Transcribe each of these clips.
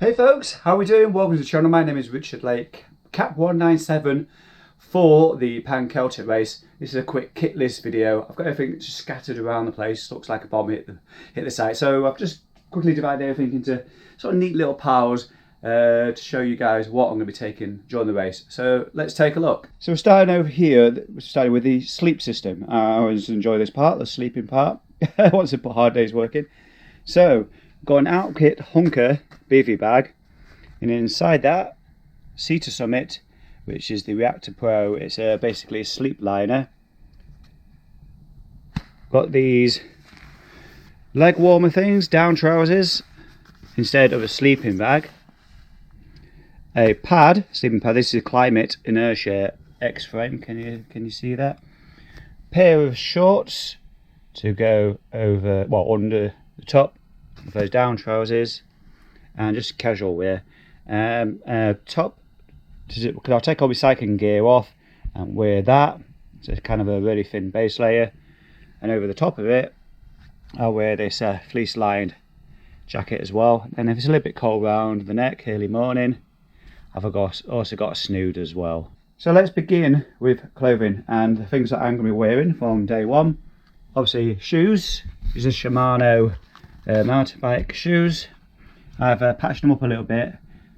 Hey folks, how are we doing? Welcome to the channel. My name is Richard Lake, Cap 197 for the Pan Celtic race. This is a quick kit list video. I've got everything just scattered around the place. Looks like a bomb hit the site. So I've just quickly divided everything into sort of neat little piles to show you guys what I'm going to be taking during the race. So let's take a look. So we're starting over here. We're starting with the sleep system. I always enjoy this part, the sleeping part. Once a hard day's working. So got an Outkit Hunker bivy bag, and inside that, Cedar Summit, which is the Reactor Pro. It's basically a sleep liner. Got these leg warmer things, down trousers instead of a sleeping bag. A pad, sleeping pad. This is a Climate Inertia X-frame. Can you see that? Pair of shorts to go over, well, under the top of those down trousers, and just casual wear. Top, because I'll take all my cycling gear off and wear that. So it's kind of a really thin base layer, and over the top of it I'll wear this fleece lined jacket as well. And if it's a little bit cold round the neck early morning, I've also got a snood as well. So let's begin with clothing and the things that I'm going to be wearing from day one. Obviously shoes. These are Shimano mountain bike shoes. I've patched them up a little bit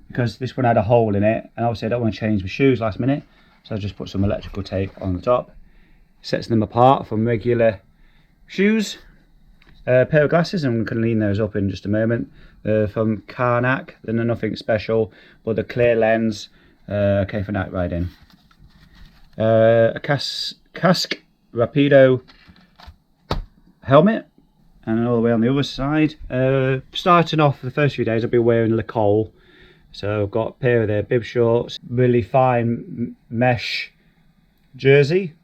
because this one had a hole in it, and obviously I don't want to change my shoes last minute, so I just put some electrical tape on the top. Sets them apart from regular shoes. A pair of glasses, I'm going to clean those up in just a moment. From Karnak. They're nothing special, but the clear lens, okay for night riding. A Casque Rapido helmet. And all the way on the other side, starting off the first few days I'll be wearing Le Col. So I've got a pair of their bib shorts, really fine mesh jersey,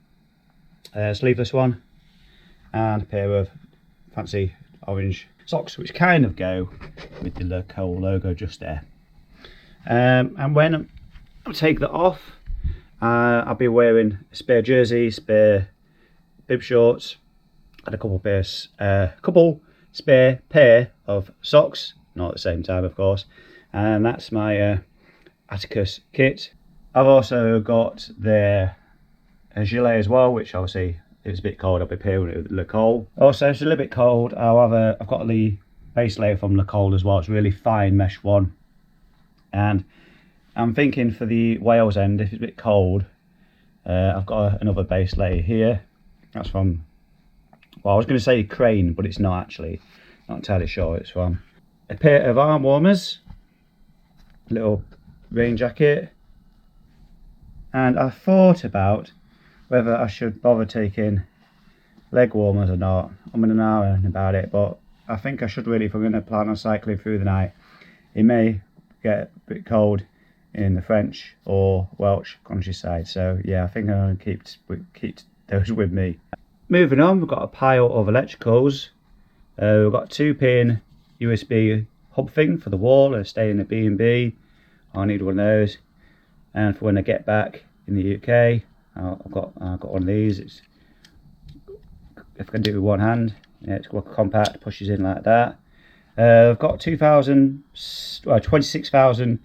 sleeveless one, and a pair of fancy orange socks, which kind of go with the Le Col logo just there. And when I take that off, I'll be wearing a spare jersey, spare bib shorts, and a couple spare pair of socks, not at the same time of course, and that's my Atticus kit. I've also got their gilet as well, which obviously if it's a bit cold I'll be pairing it with Le Col. Also if it's a little bit cold, I've got the base layer from Le Col as well. It's a really fine mesh one, and I'm thinking for the Wales end, if it's a bit cold, I've got another base layer here. That's from, well, I was going to say Crane, but it's not actually. Not entirely sure it's from. A pair of arm warmers, a little rain jacket, and I thought about whether I should bother taking leg warmers or not. I'm in an hour about it, but I think I should really if I'm going to plan on cycling through the night. It may get a bit cold in the French or Welsh countryside, so yeah, I think I'm going to keep those with me. Moving on, we've got a pile of electricals. We've got 2-pin USB hub thing for the wall. I stay in a B&B. I'll need one of those. And for when I get back in the UK, I've got one of these. It's, if I can do it with one hand, yeah, it's quite compact, pushes in like that. I've got 26,000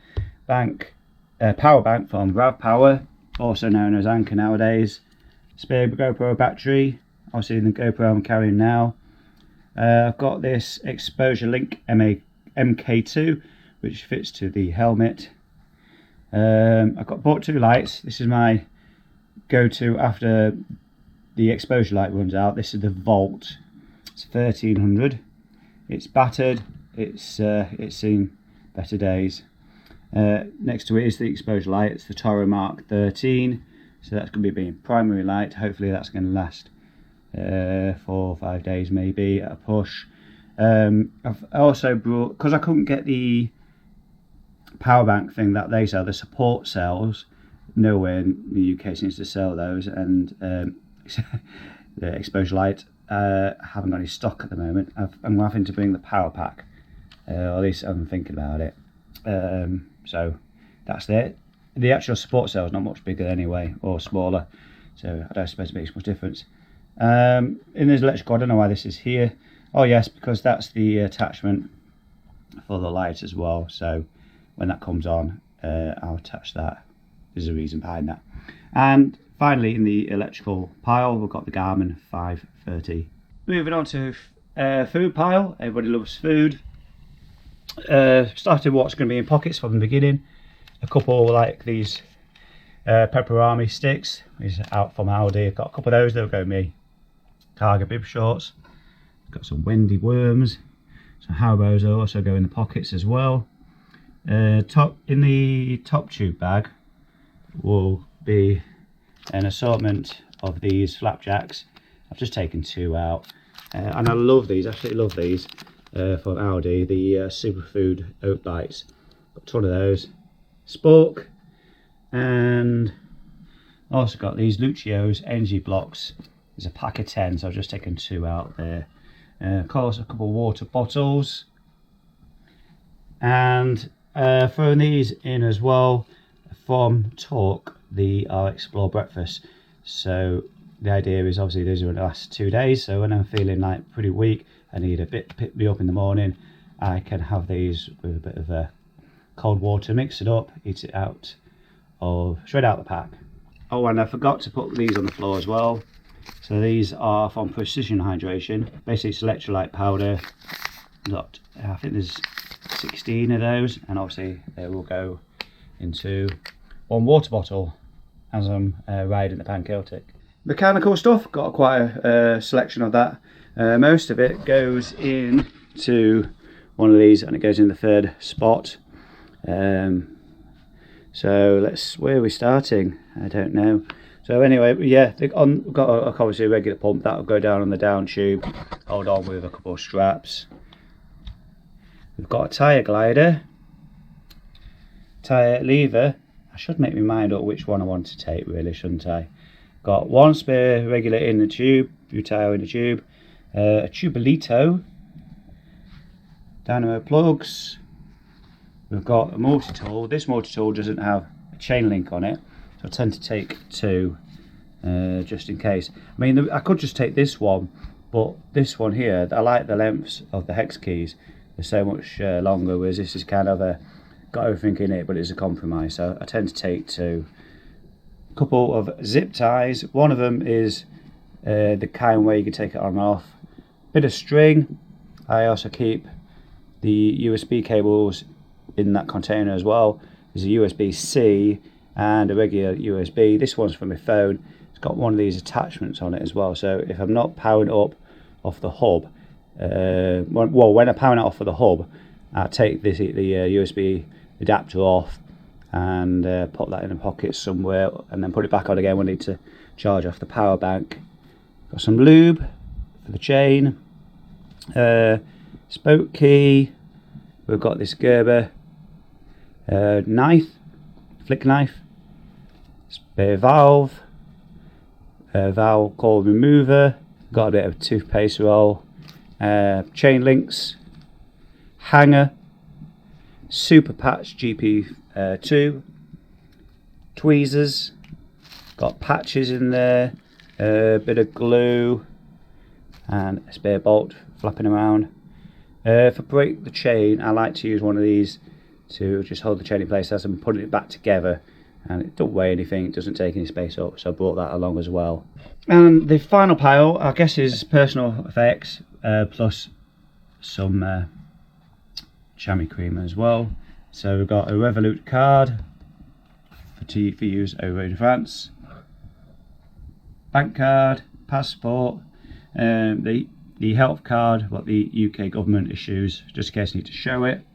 power bank from Rav Power, also known as Anchor nowadays. Spare GoPro battery. Obviously the GoPro I'm carrying now. I've got this Exposure Link MK2, which fits to the helmet. I've bought 2 lights. This is my go-to after the exposure light runs out. This is the Volt. It's 1300. It's battered. It's seen better days. Next to it is the exposure light. It's the Toro Mark 13. So that's going to be being primary light. Hopefully that's going to last 4 or 5 days maybe at a push. I've also brought, because I couldn't get the power bank thing that they sell, the support cells, nowhere in the UK seems to sell those, and the exposure light haven't got any stock at the moment. I'm having to bring the power pack, or at least I'm thinking about it. So that's it. The actual support cell is not much bigger anyway, or smaller, so I don't suppose it makes much difference. In this electrical, I don't know why this is here. Oh yes, because that's the attachment for the light as well. So when that comes on, I'll attach that. There's a reason behind that. And finally, in the electrical pile, we've got the Garmin 530. Moving on to food pile. Everybody loves food. Started what's going to be in pockets from the beginning. A couple like these pepperami sticks. These are out from Aldi. I've got a couple of those. They'll go in me cargo bib shorts. Got some Wendy worms. So Haribos also go in the pockets as well. In the top tube bag will be an assortment of these flapjacks. I've just taken 2 out, and I love these. Absolutely love these from Aldi. The superfood oat bites. Got a ton of those. Spork, and also got these Lucio's energy blocks. There's a pack of 10, so I've just taken 2 out there. Of course, a couple of water bottles, and throwing these in as well from Talk, the Our Explore breakfast. So the idea is obviously these are the last 2 days, so when I'm feeling like pretty weak, I need a bit to pick me up in the morning, I can have these with a bit of cold water, mix it up, eat it out, or straight out the pack. Oh, and I forgot to put these on the floor as well. So these are from Precision Hydration. Basically it's electrolyte powder. Got, I think there's 16 of those, and obviously they will go into 1 water bottle as I'm riding the Celtic. Mechanical stuff, got quite a selection of that. Most of it goes into one of these, and it goes in the 3rd spot. So where are we starting? I don't know. So anyway, yeah, we've got obviously a regular pump that will go down on the down tube. Hold on with a couple of straps. We've got a tyre glider, tyre lever. I should make my mind up which one I want to take, really, shouldn't I? Got 1 spare regulator in the tube, tyre in the tube, a tubolito, dynamo plugs. We've got a multi-tool. This multi-tool doesn't have a chain link on it, so I tend to take 2 just in case. I mean, I could just take this one, but this one here, I like the lengths of the hex keys. They're so much longer, whereas this is kind of got everything in it, but it's a compromise, so I tend to take 2. A couple of zip ties. One of them is the kind where you can take it on and off. Bit of string. I also keep the USB cables in that container as well. There's a USB-C and a regular USB. This one's for my phone. It's got one of these attachments on it as well, so if I'm not powering up off the hub, when I power it off of the hub, I take the USB adapter off and put that in a pocket somewhere, and then put it back on again when I need to charge off the power bank. Got some lube for the chain, spoke key. We've got this Gerber knife, flick knife, spare valve, valve cord remover, got a bit of toothpaste roll, chain links, hanger, super patch GP2, tweezers, got patches in there, a bit of glue, and a spare bolt flapping around. For break the chain, I like to use one of these to just hold the chain in place as I'm putting it back together, and it don't weigh anything, it doesn't take any space up, so I brought that along as well. And the final pile, I guess, is personal effects, plus some chamois cream as well. So we've got a Revolut card for use over in France, bank card, passport, the health card what the UK government issues just in case you need to show it,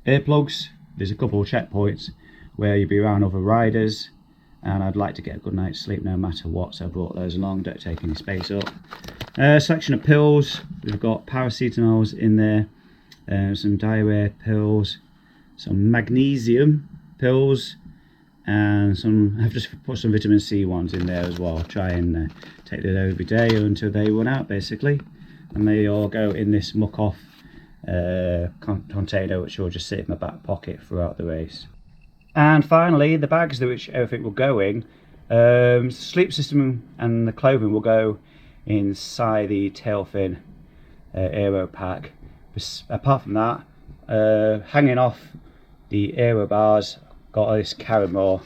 earplugs. There's a couple of checkpoints where you'll be around other riders, and I'd like to get a good night's sleep no matter what, so I brought those along, don't take any space up. Selection of pills, we've got paracetamols in there, some diarrhea pills, some magnesium pills, and I've just put some vitamin C ones in there as well. Try and take those every day until they run out basically, and they all go in this muck off container, which will just sit in my back pocket throughout the race. And finally, the bags to which everything will go in, sleep system and the clothing will go inside the tail fin aero pack. Apart from that, hanging off the aero bars. Got this Caramore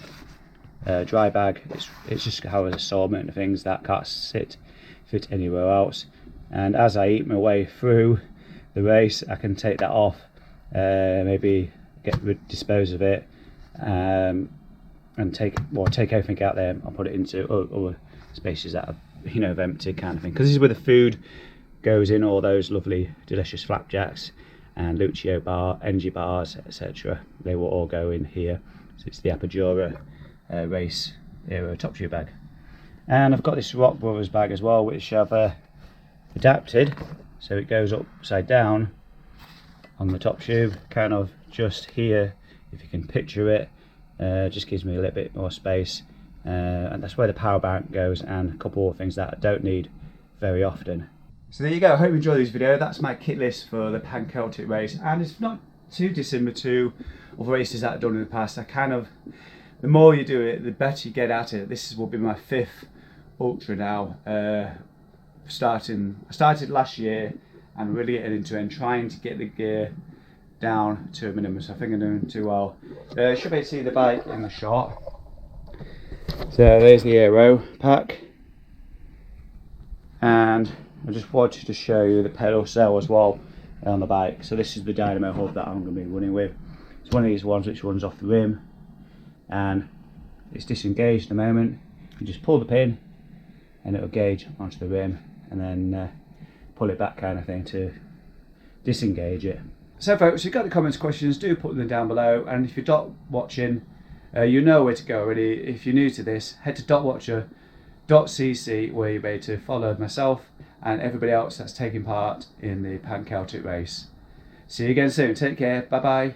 dry bag. It's just how an assortment of things that can't fit anywhere else. And as I eat my way through the race, I can take that off, maybe dispose of it, and take everything out there and put it into other spaces that are, you know, empty kind of thing. Because this is where the food goes in, all those lovely delicious flapjacks and Lucio bar, energy bars, etc. They will all go in here. So it's the Apogura race aero top tube bag. And I've got this Rock Brothers bag as well, which I've adapted so it goes upside down on the top tube, kind of just here, if you can picture it. Just gives me a little bit more space, and that's where the power bank goes and a couple of things that I don't need very often. So there you go. I hope you enjoyed this video. That's my kit list for the Pan Celtic race, and it's not too dissimilar to other races that I've done in the past. The more you do it, the better you get at it. This will be my 5th ultra now. I started last year and really getting into it and trying to get the gear down to a minimum, so I think I'm doing too well. You should be able to see the bike in the shot. So there's the aero pack, and I just wanted to show you the pedal cell as well on the bike. So this is the dynamo hub that I'm going to be running with. It's one of these ones which runs off the rim, and it's disengaged at the moment. You just pull the pin and it'll gauge onto the rim, and then pull it back kind of thing to disengage it. So folks, if you've got any comments, questions, do put them down below, and if you're dot watching, you know where to go already. If you're new to this, head to dotwatcher.cc, where you'll be able to follow myself and everybody else that's taking part in the Pan Celtic race. See you again soon. Take care. Bye bye.